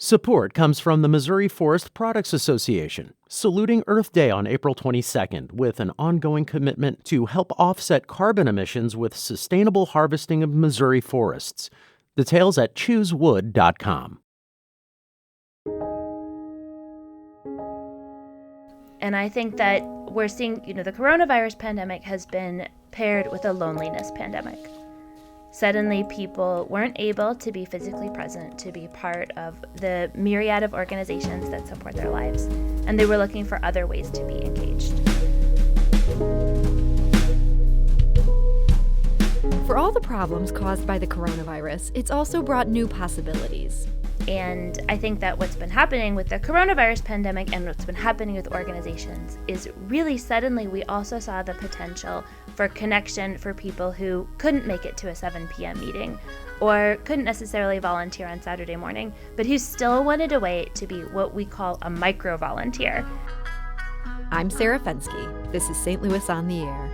Support comes from the Missouri Forest Products Association, saluting Earth Day on April 22nd with an ongoing commitment to help offset carbon emissions with sustainable harvesting of Missouri forests. Details at choosewood.com. And I think that we're seeing, the coronavirus pandemic has been paired with a loneliness pandemic. Suddenly, people weren't able to be physically present, to be part of the myriad of organizations that support their lives, and they were looking for other ways to be engaged. For all the problems caused by the coronavirus, it's also brought new possibilities. And I think that what's been happening with the coronavirus pandemic and what's been happening with organizations is really suddenly we also saw the potential for connection for people who couldn't make it to a 7 p.m. meeting or couldn't necessarily volunteer on Saturday morning, but who still wanted a way to be what we call a micro-volunteer. I'm Sarah Fensky. This is St. Louis on the Air.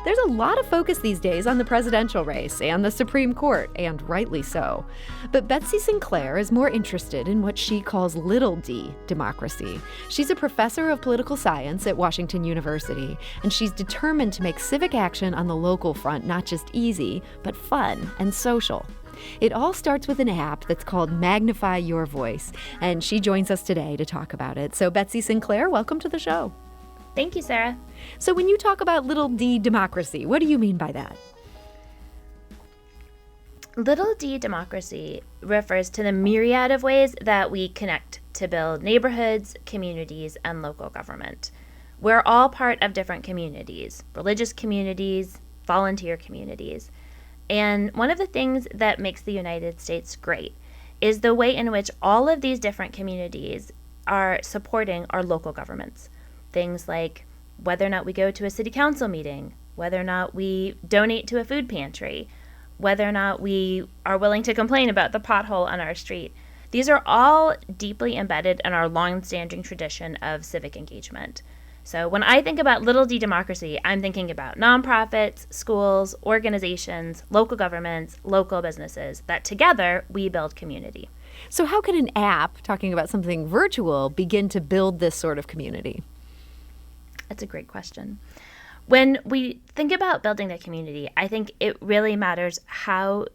There's a lot of focus these days on the presidential race and the Supreme Court, and rightly so. But Betsy Sinclair is more interested in what she calls little d democracy. She's a professor of political science at Washington University, and she's determined to make civic action on the local front not just easy, but fun and social. It all starts with an app that's called Magnify Your Voice, and she joins us today to talk about it. So Betsy Sinclair, welcome to the show. Thank you, Sarah. So when you talk about little d democracy, what do you mean by that? Little d democracy refers to the myriad of ways that we connect to build neighborhoods, communities, and local government. We're all part of different communities, religious communities, volunteer communities. And one of the things that makes the United States great is the way in which all of these different communities are supporting our local governments. Things like whether or not we go to a city council meeting, whether or not we donate to a food pantry, whether or not we are willing to complain about the pothole on our street. These are all deeply embedded in our long-standing tradition of civic engagement. So when I think about little d democracy, I'm thinking about nonprofits, schools, organizations, local governments, local businesses, that together we build community. So how can an app, talking about something virtual, begin to build this sort of community? That's a great question. When we think about building a community, I think it really matters how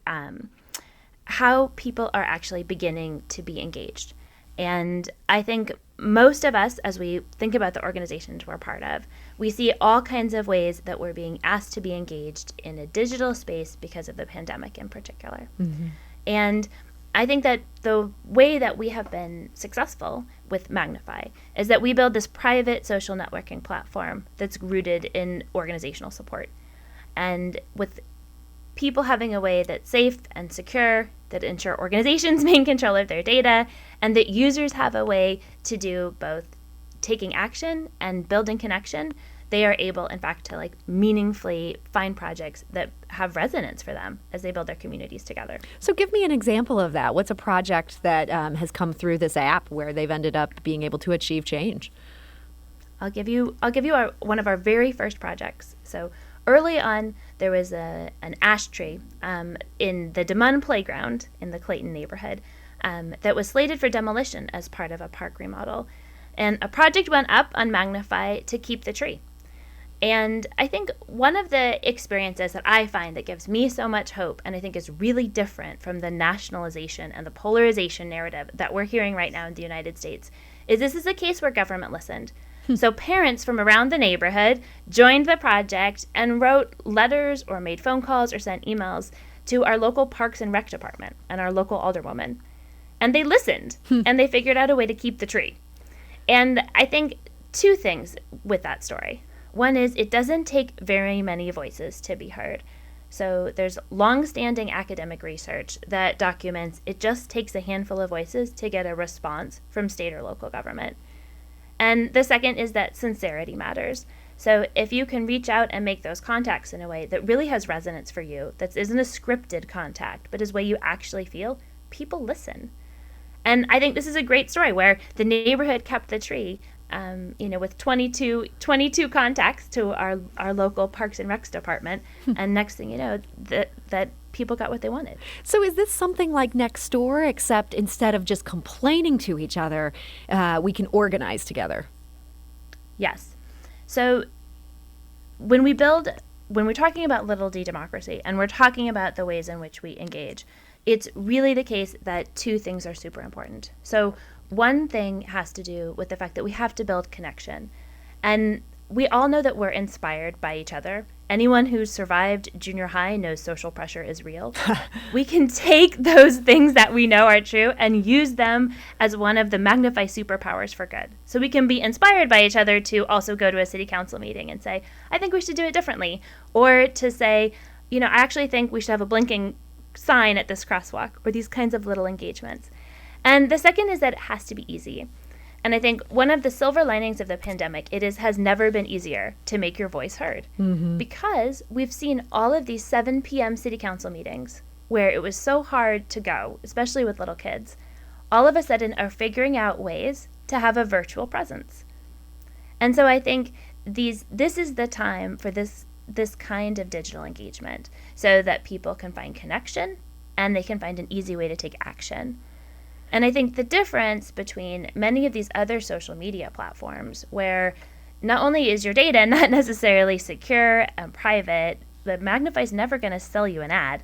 people are actually beginning to be engaged. And I think most of us, as we think about the organizations we're part of, we see all kinds of ways that we're being asked to be engaged in a digital space because of the pandemic in particular. Mm-hmm. And I think that the way that we have been successful with Magnify is that we build this private social networking platform that's rooted in organizational support. And with people having a way that's safe and secure, that ensure organizations maintain control of their data, and that users have a way to do both taking action and building connection, they are able, in fact, to meaningfully find projects that have resonance for them as they build their communities together. So give me an example of that. What's a project that has come through this app where they've ended up being able to achieve change? I'll give you one of our very first projects. So early on, there was an ash tree in the DeMun playground in the Clayton neighborhood that was slated for demolition as part of a park remodel. And a project went up on Magnify to keep the tree. And I think one of the experiences that I find that gives me so much hope, and I think is really different from the nationalization and the polarization narrative that we're hearing right now in the United States, is this is a case where government listened. So parents from around the neighborhood joined the project and wrote letters or made phone calls or sent emails to our local Parks and Rec department and our local alderwoman. And they listened, and they figured out a way to keep the tree. And I think two things with that story. One is it doesn't take very many voices to be heard. So there's long-standing academic research that documents it just takes a handful of voices to get a response from state or local government. And the second is that sincerity matters. So if you can reach out and make those contacts in a way that really has resonance for you, that isn't a scripted contact, but is a way you actually feel, people listen. And I think this is a great story where the neighborhood kept the tree, with 22 contacts to our local Parks and Recs department. And next thing you know, that people got what they wanted. So is this something like next door, except instead of just complaining to each other, we can organize together? Yes. So when we're talking about little d democracy and we're talking about the ways in which we engage, it's really the case that two things are super important. So one thing has to do with the fact that we have to build connection. And we all know that we're inspired by each other. Anyone who's survived junior high knows social pressure is real. We can take those things that we know are true and use them as one of the Magnify superpowers for good. So we can be inspired by each other to also go to a city council meeting and say, I think we should do it differently. Or to say, I actually think we should have a blinking sign at this crosswalk, or these kinds of little engagements. And the second is that it has to be easy. And I think one of the silver linings of the pandemic, has never been easier to make your voice heard. Mm-hmm. Because we've seen all of these 7 p.m. city council meetings where it was so hard to go, especially with little kids, all of a sudden are figuring out ways to have a virtual presence. And so I think this is the time for this kind of digital engagement so that people can find connection and they can find an easy way to take action. And I think the difference between many of these other social media platforms, where not only is your data not necessarily secure and private, but Magnify is never going to sell you an ad,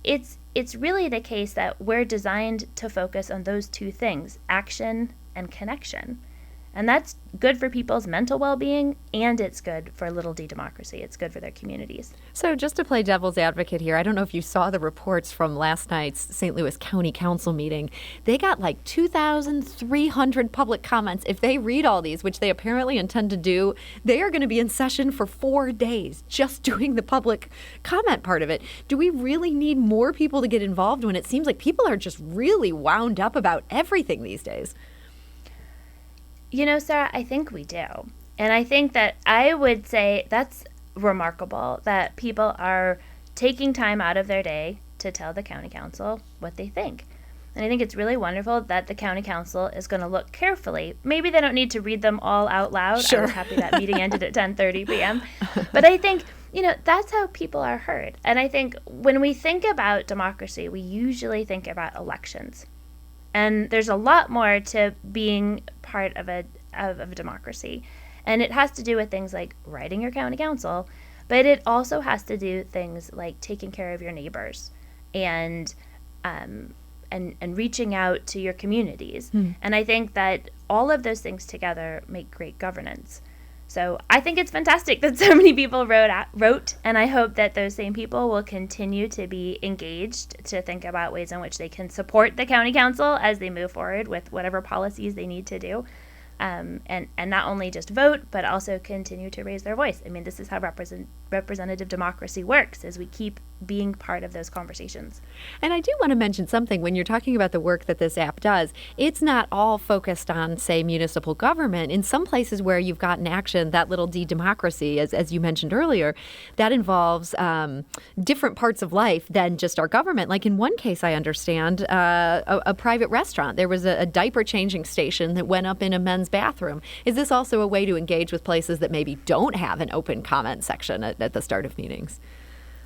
it's really the case that we're designed to focus on those two things, action and connection. And that's good for people's mental well-being, and it's good for little d democracy. It's good for their communities. So just to play devil's advocate here, I don't know if you saw the reports from last night's St. Louis County Council meeting. They got like 2,300 public comments. If they read all these, which they apparently intend to do, they are going to be in session for 4 days just doing the public comment part of it. Do we really need more people to get involved when it seems like people are just really wound up about everything these days? Sarah, I think we do. And I think that I would say that's remarkable that people are taking time out of their day to tell the county council what they think. And I think it's really wonderful that the county council is going to look carefully. Maybe they don't need to read them all out loud. Sure. I was happy that meeting ended at 10:30 p.m. But I think, that's how people are heard. And I think when we think about democracy, we usually think about elections. And there's a lot more to being part of a democracy. And it has to do with things like writing your county council, but it also has to do things like taking care of your neighbors and reaching out to your communities. And I think that all of those things together make great governance. So I think it's fantastic that so many people wrote, and I hope that those same people will continue to be engaged to think about ways in which they can support the county council as they move forward with whatever policies they need to do. And not only just vote, but also continue to raise their voice. I mean, this is how representative democracy works, is we keep being part of those conversations. And I do want to mention something when you're talking about the work that this app does. It's not all focused on, say, municipal government. In some places where you've got in action that little d democracy, as you mentioned earlier, that involves different parts of life than just our government. Like in one case, I understand, a private restaurant. There was a diaper changing station that went up in a men's bathroom. Is this also a way to engage with places that maybe don't have an open comment section at the start of meetings?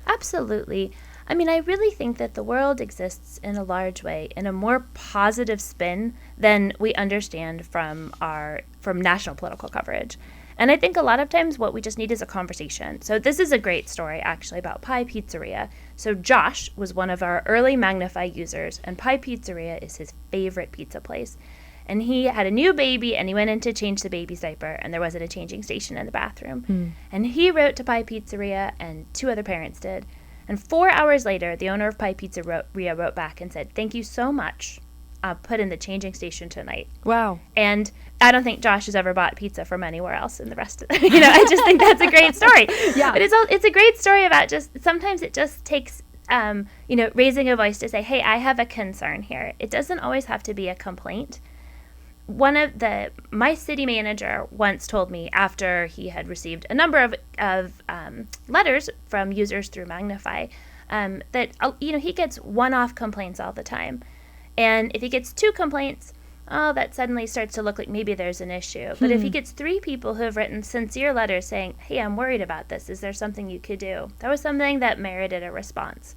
Absolutely. I mean, I really think that the world exists in a large way in a more positive spin than we understand from national political coverage. And I think a lot of times what we just need is a conversation. So this is a great story, actually, about Pie Pizzeria. So Josh was one of our early Magnify users, and Pie Pizzeria is his favorite pizza place. And he had a new baby, and he went in to change the baby's diaper, and there wasn't a changing station in the bathroom. And he wrote to Pie Pizzeria, and 2 other parents did. And 4 hours later, the owner of Pie Pizzeria wrote back and said, "Thank you so much. Put in the changing station tonight." Wow. And I don't think Josh has ever bought pizza from anywhere else in the rest of I just think that's a great story. Yeah. But it's a great story about sometimes it just takes raising a voice to say, hey, I have a concern here. It doesn't always have to be a complaint. My city manager once told me, after he had received a number of letters from users through Magnify, that he gets one-off complaints all the time. And if he gets 2 complaints, oh, that suddenly starts to look like maybe there's an issue. But if he gets 3 people who have written sincere letters saying, hey, I'm worried about this, is there something you could do? That was something that merited a response.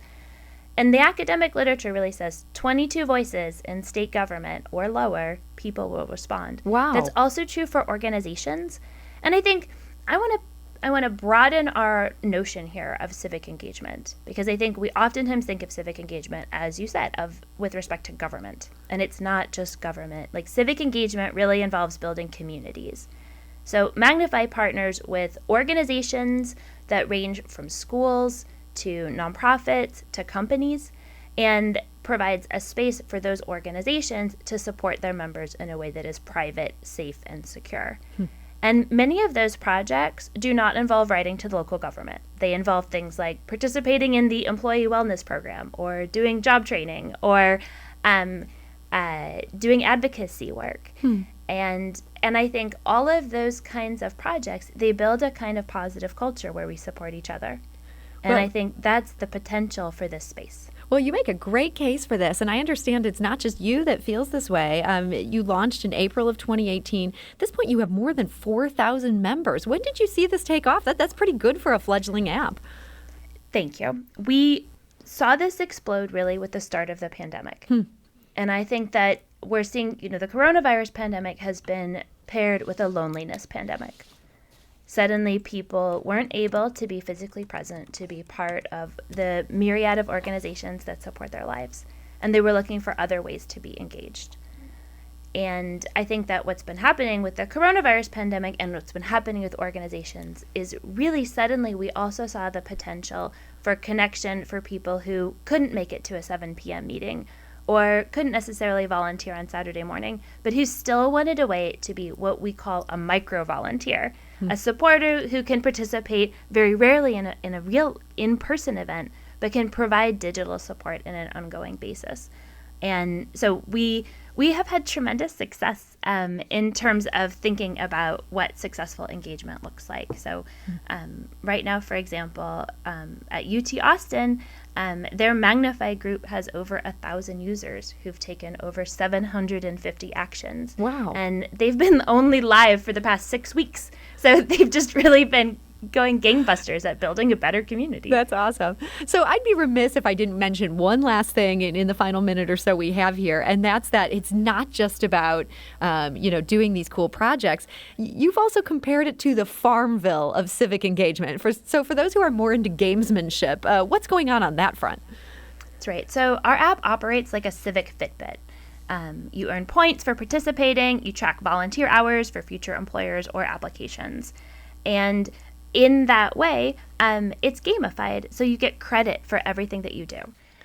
And the academic literature really says 22 voices in state government or lower, people will respond. Wow. That's also true for organizations. And I think I want to broaden our notion here of civic engagement, because I think we oftentimes think of civic engagement, as you said, with respect to government. And it's not just government. Like, civic engagement really involves building communities. So Magnify partners with organizations that range from schools to nonprofits to companies, and provides a space for those organizations to support their members in a way that is private, safe, and secure. And many of those projects do not involve writing to the local government. They involve things like participating in the employee wellness program, or doing job training, or doing advocacy work. And I think all of those kinds of projects, they build a kind of positive culture where we support each other. And I think that's the potential for this space. Well, you make a great case for this, and I understand it's not just you that feels this way. You launched in April of 2018. At this point, you have more than 4,000 members. When did you see this take off? That's pretty good for a fledgling app. Thank you. We saw this explode really with the start of the pandemic. And I think that we're seeing, the coronavirus pandemic has been paired with a loneliness pandemic. Suddenly, people weren't able to be physically present, to be part of the myriad of organizations that support their lives. And they were looking for other ways to be engaged. And I think that what's been happening with the coronavirus pandemic and what's been happening with organizations is really suddenly we also saw the potential for connection for people who couldn't make it to a 7 p.m. meeting or couldn't necessarily volunteer on Saturday morning, but who still wanted a way to be what we call a micro-volunteer, a supporter who can participate very rarely in a real in-person event, but can provide digital support in an ongoing basis. And so we have had tremendous success in terms of thinking about what successful engagement looks like. So right now, for example, at UT Austin, their Magnify group has over 1,000 users who've taken over 750 actions. Wow. And they've been only live for the past 6 weeks. So they've just really been going gangbusters at building a better community. That's awesome. So I'd be remiss if I didn't mention one last thing in the final minute or so we have here, and that's that it's not just about, doing these cool projects. You've also compared it to the Farmville of civic engagement. So for those who are more into gamesmanship, what's going on that front? That's right. So our app operates like a civic Fitbit. You earn points for participating. You track volunteer hours for future employers or applications. And in that way, it's gamified, so you get credit for everything that you do.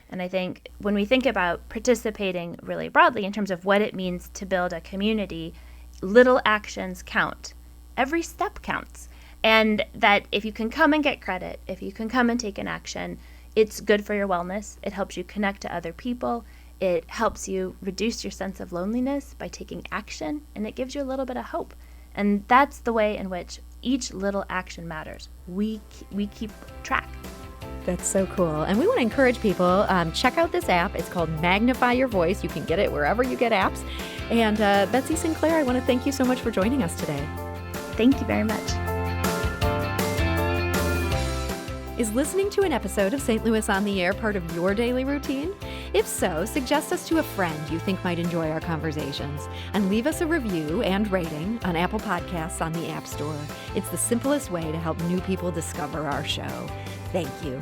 And I think when we think about participating really broadly in terms of what it means to build a community, little actions count. Every step counts. And that if you can come and get credit, if you can come and take an action, it's good for your wellness. It helps you connect to other people. It helps you reduce your sense of loneliness by taking action, and it gives you a little bit of hope. And that's the way in which each little action matters. We keep track. That's so cool. And we want to encourage people, check out this app. It's called Magnify Your Voice. You can get it wherever you get apps. And Betsy Sinclair, I want to thank you so much for joining us today. Thank you very much. Is listening to an episode of St. Louis on the Air part of your daily routine? If so, suggest us to a friend you think might enjoy our conversations, and leave us a review and rating on Apple Podcasts on the App Store. It's the simplest way to help new people discover our show. Thank you.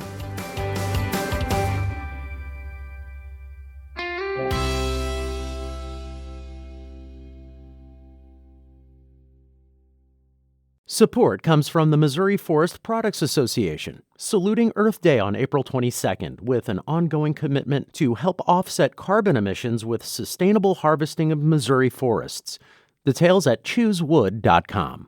Support comes from the Missouri Forest Products Association, saluting Earth Day on April 22nd with an ongoing commitment to help offset carbon emissions with sustainable harvesting of Missouri forests. Details at choosewood.com.